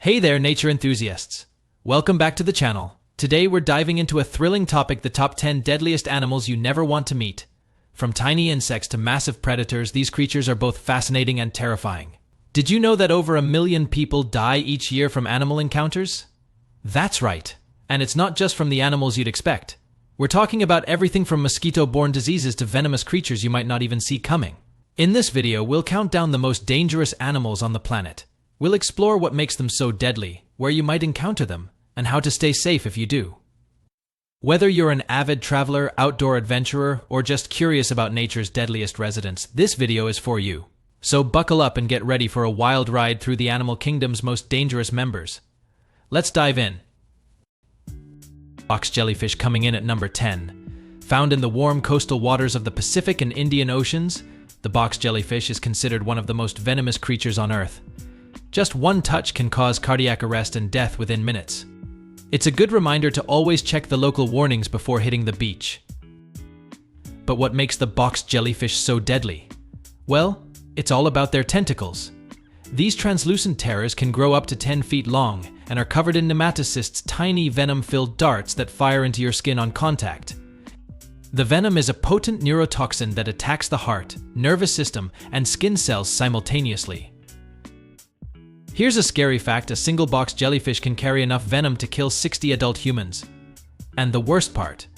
Hey there, nature enthusiasts! Welcome back to the channel. Today we're diving into a thrilling topic: the top 10 deadliest animals you never want to meet. From tiny insects to massive predators, these creatures are both fascinating and terrifying. Did you know that over 1 million people die each year from animal encounters? That's right. And it's not just from the animals you'd expect. We're talking about everything from mosquito-borne diseases to venomous creatures you might not even see coming. In this video, we'll count down the most dangerous animals on the planet. We'll explore what makes them so deadly, where you might encounter them, and how to stay safe if you do. Whether you're an avid traveler, outdoor adventurer, or just curious about nature's deadliest residents, this video is for you. So buckle up and get ready for a wild ride through the animal kingdom's most dangerous members. Let's dive in. Box jellyfish coming in at number 10. Found in the warm coastal waters of the Pacific and Indian Oceans, the box jellyfish is considered one of the most venomous creatures on Earth. Just one touch can cause cardiac arrest and death within minutes. It's a good reminder to always check the local warnings before hitting the beach. But what makes the box jellyfish so deadly? Well, it's all about their tentacles. These translucent terrors can grow up to 10 feet long and are covered in nematocysts, tiny venom-filled darts that fire into your skin on contact. The venom is a potent neurotoxin that attacks the heart, nervous system, and skin cells simultaneously. Here's a scary fact: a single box jellyfish can carry enough venom to kill 60 adult humans. And the worst part,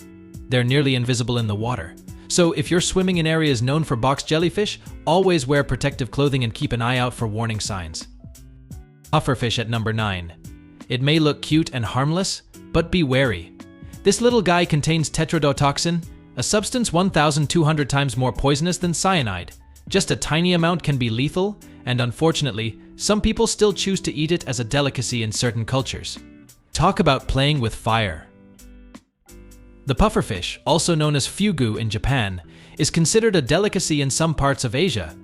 they're nearly invisible in the water. So if you're swimming in areas known for box jellyfish, always wear protective clothing and keep an eye out for warning signs. Pufferfish at number 9. It may look cute and harmless, but be wary. This little guy contains tetrodotoxin, a substance 1,200 times more poisonous than cyanide. Just a tiny amount can be lethal, and unfortunately, some people still choose to eat it as a delicacy in certain cultures. Talk about playing with fire. The pufferfish, also known as fugu in Japan, is considered a delicacy in some parts of Asia.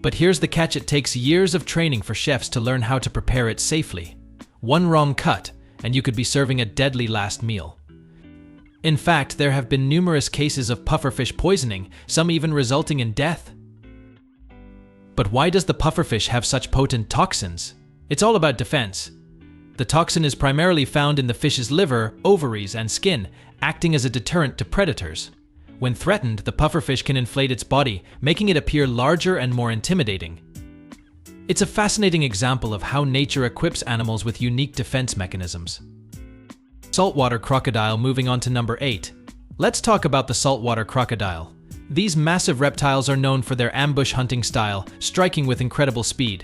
But here's the catch: it takes years of training for chefs to learn how to prepare it safely. One wrong cut, and you could be serving a deadly last meal. In fact, there have been numerous cases of pufferfish poisoning, some even resulting in death. But why does the pufferfish have such potent toxins? It's all about defense. The toxin is primarily found in the fish's liver, ovaries, and skin, acting as a deterrent to predators. When threatened, the pufferfish can inflate its body, making it appear larger and more intimidating. It's a fascinating example of how nature equips animals with unique defense mechanisms. Saltwater crocodile moving on to number 8. Let's talk about the saltwater crocodile. These massive reptiles are known for their ambush hunting style, striking with incredible speed.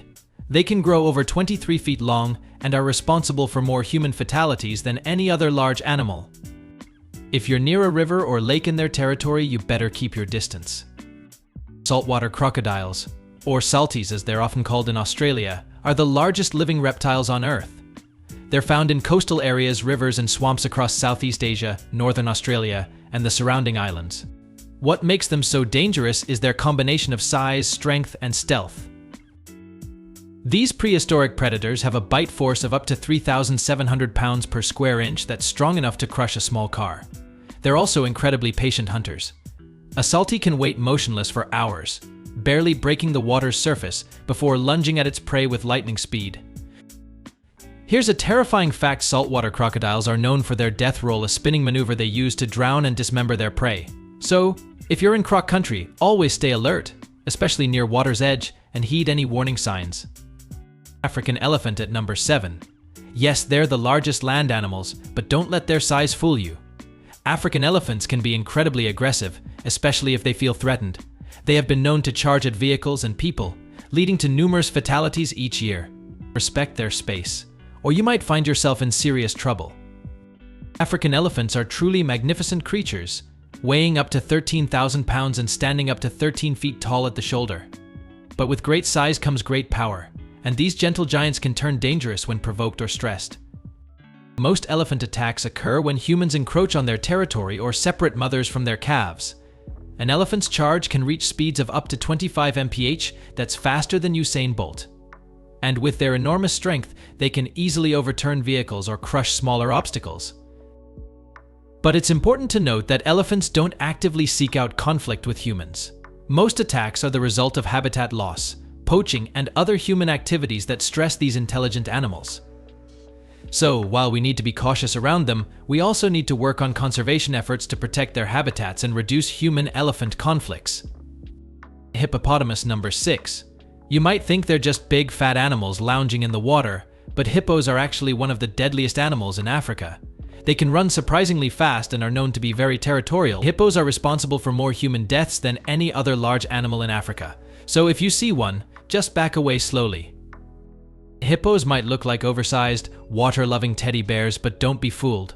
They can grow over 23 feet long and are responsible for more human fatalities than any other large animal. If you're near a river or lake in their territory, you better keep your distance. Saltwater crocodiles, or salties as they're often called in Australia, are the largest living reptiles on Earth. They're found in coastal areas, rivers, and swamps across Southeast Asia, northern Australia, and the surrounding islands. What makes them so dangerous is their combination of size, strength, and stealth. These prehistoric predators have a bite force of up to 3,700 pounds per square inch that's strong enough to crush a small car. They're also incredibly patient hunters. A salty can wait motionless for hours, barely breaking the water's surface before lunging at its prey with lightning speed. Here's a terrifying fact: saltwater crocodiles are known for their death roll, a spinning maneuver they use to drown and dismember their prey. So, if you're in croc country, always stay alert, especially near water's edge, and heed any warning signs. African elephant at number 7. Yes, they're the largest land animals, but don't let their size fool you. African elephants can be incredibly aggressive, especially if they feel threatened. They have been known to charge at vehicles and people, leading to numerous fatalities each year. Respect their space, or you might find yourself in serious trouble. African elephants are truly magnificent creatures, weighing up to 13,000 pounds and standing up to 13 feet tall at the shoulder. But with great size comes great power, and these gentle giants can turn dangerous when provoked or stressed. Most elephant attacks occur when humans encroach on their territory or separate mothers from their calves. An elephant's charge can reach speeds of up to 25 mph, that's faster than Usain Bolt. And with their enormous strength, they can easily overturn vehicles or crush smaller obstacles. But it's important to note that elephants don't actively seek out conflict with humans. Most attacks are the result of habitat loss, poaching, and other human activities that stress these intelligent animals. So, while we need to be cautious around them, we also need to work on conservation efforts to protect their habitats and reduce human-elephant conflicts. Hippopotamus number 6. You might think they're just big, fat animals lounging in the water, but hippos are actually one of the deadliest animals in Africa. They can run surprisingly fast and are known to be very territorial. Hippos are responsible for more human deaths than any other large animal in Africa. So if you see one, just back away slowly. Hippos might look like oversized, water-loving teddy bears, but don't be fooled.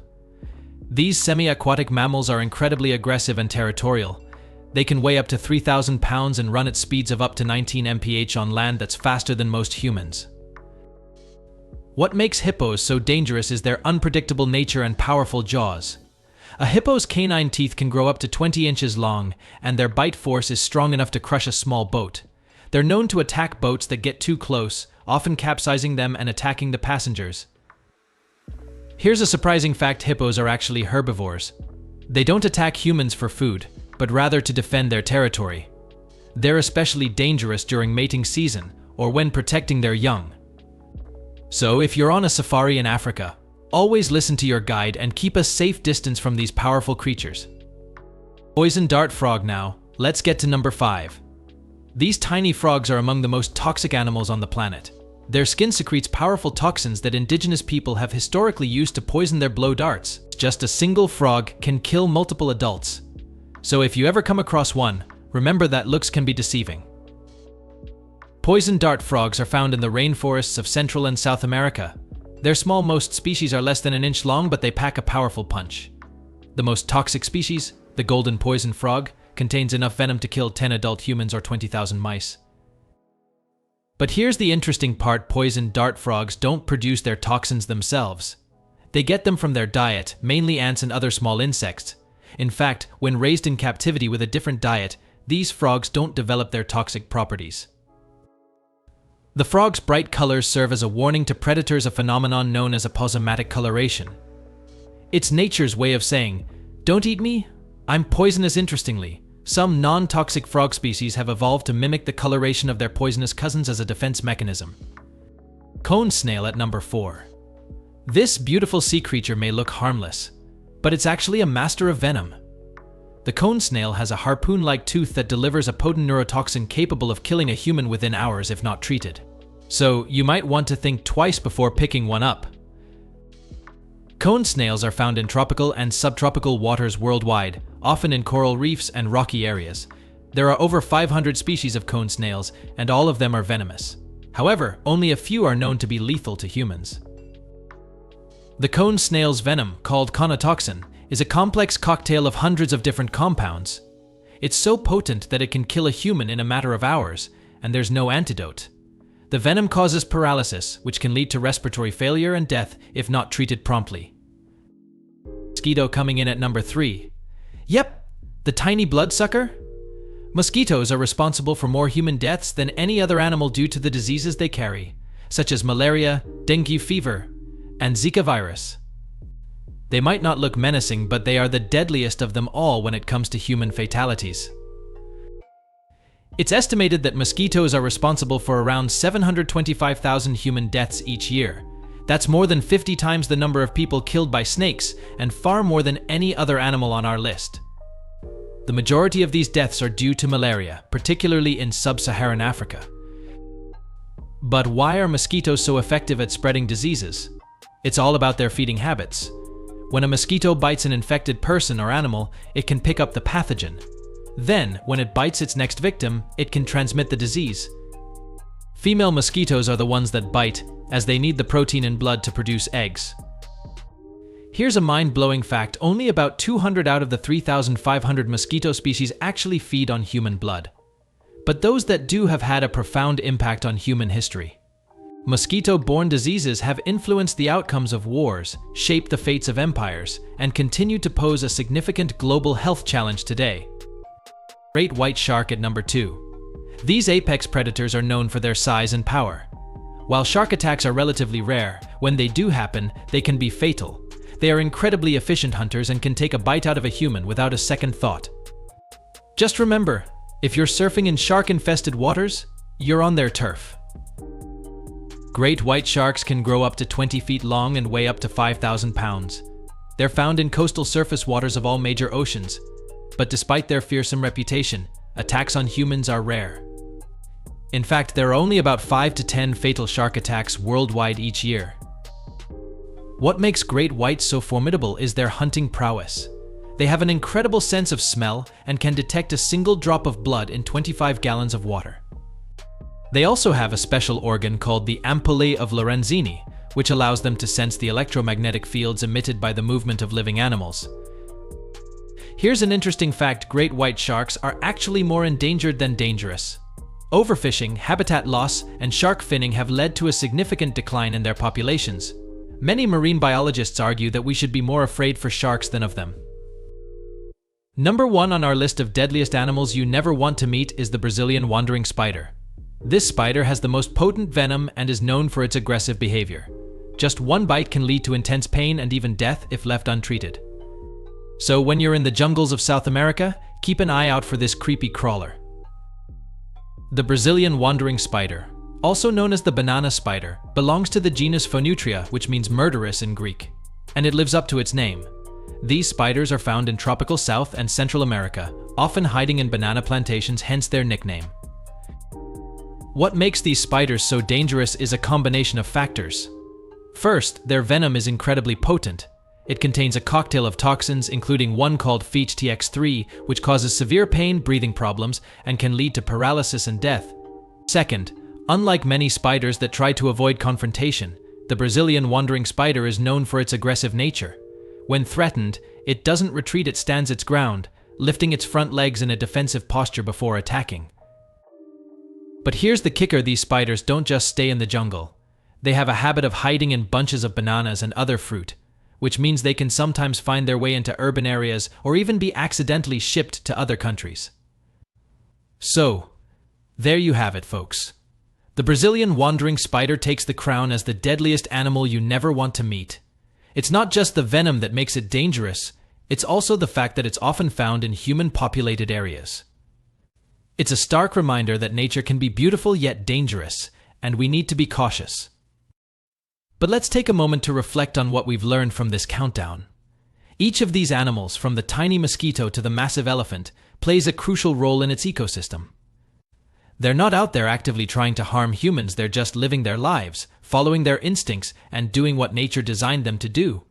These semi-aquatic mammals are incredibly aggressive and territorial. They can weigh up to 3,000 pounds and run at speeds of up to 19 mph on land that's faster than most humans. What makes hippos so dangerous is their unpredictable nature and powerful jaws. A hippo's canine teeth can grow up to 20 inches long, and their bite force is strong enough to crush a small boat. They're known to attack boats that get too close, often capsizing them and attacking the passengers. Here's a surprising fact: hippos are actually herbivores. They don't attack humans for food, but rather to defend their territory. They're especially dangerous during mating season or when protecting their young. So if you're on a safari in Africa, always listen to your guide and keep a safe distance from these powerful creatures. Poison dart frog now. Let's get to number 5. These tiny frogs are among the most toxic animals on the planet. Their skin secretes powerful toxins that indigenous people have historically used to poison their blow darts. Just a single frog can kill multiple adults. So if you ever come across one, remember that looks can be deceiving. Poison dart frogs are found in the rainforests of Central and South America. They're small, most species are less than an inch long, but they pack a powerful punch. The most toxic species, the golden poison frog, contains enough venom to kill 10 adult humans or 20,000 mice. But here's the interesting part: poison dart frogs don't produce their toxins themselves. They get them from their diet, mainly ants and other small insects. In fact, when raised in captivity with a different diet, these frogs don't develop their toxic properties. The frog's bright colors serve as a warning to predators, a phenomenon known as aposematic coloration. It's nature's way of saying, "Don't eat me, I'm poisonous." Interestingly, some non-toxic frog species have evolved to mimic the coloration of their poisonous cousins as a defense mechanism. Cone snail at number 4. This beautiful sea creature may look harmless, but it's actually a master of venom. The cone snail has a harpoon-like tooth that delivers a potent neurotoxin capable of killing a human within hours if not treated. So you might want to think twice before picking one up. Cone snails are found in tropical and subtropical waters worldwide, often in coral reefs and rocky areas. There are over 500 species of cone snails, and all of them are venomous. However, only a few are known to be lethal to humans. The cone snail's venom, called conotoxin, is a complex cocktail of hundreds of different compounds. It's so potent that it can kill a human in a matter of hours, and there's no antidote. The venom causes paralysis, which can lead to respiratory failure and death if not treated promptly. Mosquito coming in at number 3. Yep, the tiny bloodsucker? Mosquitoes are responsible for more human deaths than any other animal due to the diseases they carry, such as malaria, dengue fever, and Zika virus. They might not look menacing, but they are the deadliest of them all when it comes to human fatalities. It's estimated that mosquitoes are responsible for around 725,000 human deaths each year. That's more than 50 times the number of people killed by snakes, and far more than any other animal on our list. The majority of these deaths are due to malaria, particularly in sub-Saharan Africa. But why are mosquitoes so effective at spreading diseases? It's all about their feeding habits. When a mosquito bites an infected person or animal, it can pick up the pathogen. Then, when it bites its next victim, it can transmit the disease. Female mosquitoes are the ones that bite, as they need the protein in blood to produce eggs. Here's a mind-blowing fact: only about 200 out of the 3,500 mosquito species actually feed on human blood. But those that do have had a profound impact on human history. Mosquito-borne diseases have influenced the outcomes of wars, shaped the fates of empires, and continue to pose a significant global health challenge today. Great white shark at number 2. These apex predators are known for their size and power. While shark attacks are relatively rare, when they do happen, they can be fatal. They are incredibly efficient hunters and can take a bite out of a human without a second thought. Just remember, if you're surfing in shark-infested waters, you're on their turf. Great white sharks can grow up to 20 feet long and weigh up to 5,000 pounds. They're found in coastal surface waters of all major oceans, but despite their fearsome reputation, attacks on humans are rare. In fact, there are only about 5 to 10 fatal shark attacks worldwide each year. What makes great whites so formidable is their hunting prowess. They have an incredible sense of smell and can detect a single drop of blood in 25 gallons of water. They also have a special organ called the ampullae of Lorenzini, which allows them to sense the electromagnetic fields emitted by the movement of living animals. Here's an interesting fact: great white sharks are actually more endangered than dangerous. Overfishing, habitat loss, and shark finning have led to a significant decline in their populations. Many marine biologists argue that we should be more afraid for sharks than of them. Number 1 on our list of deadliest animals you never want to meet is the Brazilian wandering spider. This spider has the most potent venom and is known for its aggressive behavior. Just one bite can lead to intense pain and even death if left untreated. So when you're in the jungles of South America, keep an eye out for this creepy crawler. The Brazilian wandering spider, also known as the banana spider, belongs to the genus Phonutria, which means murderous in Greek, and it lives up to its name. These spiders are found in tropical South and Central America, often hiding in banana plantations, hence their nickname. What makes these spiders so dangerous is a combination of factors. First, their venom is incredibly potent. It contains a cocktail of toxins, including one called FeTX3, which causes severe pain, breathing problems, and can lead to paralysis and death. Second, unlike many spiders that try to avoid confrontation, the Brazilian wandering spider is known for its aggressive nature. When threatened, it doesn't retreat, it stands its ground, lifting its front legs in a defensive posture before attacking. But here's the kicker: these spiders don't just stay in the jungle. They have a habit of hiding in bunches of bananas and other fruit, which means they can sometimes find their way into urban areas or even be accidentally shipped to other countries. So, there you have it, folks. The Brazilian wandering spider takes the crown as the deadliest animal you never want to meet. It's not just the venom that makes it dangerous, it's also the fact that it's often found in human-populated areas. It's a stark reminder that nature can be beautiful yet dangerous, and we need to be cautious. But let's take a moment to reflect on what we've learned from this countdown. Each of these animals, from the tiny mosquito to the massive elephant, plays a crucial role in its ecosystem. They're not out there actively trying to harm humans, they're just living their lives, following their instincts, and doing what nature designed them to do.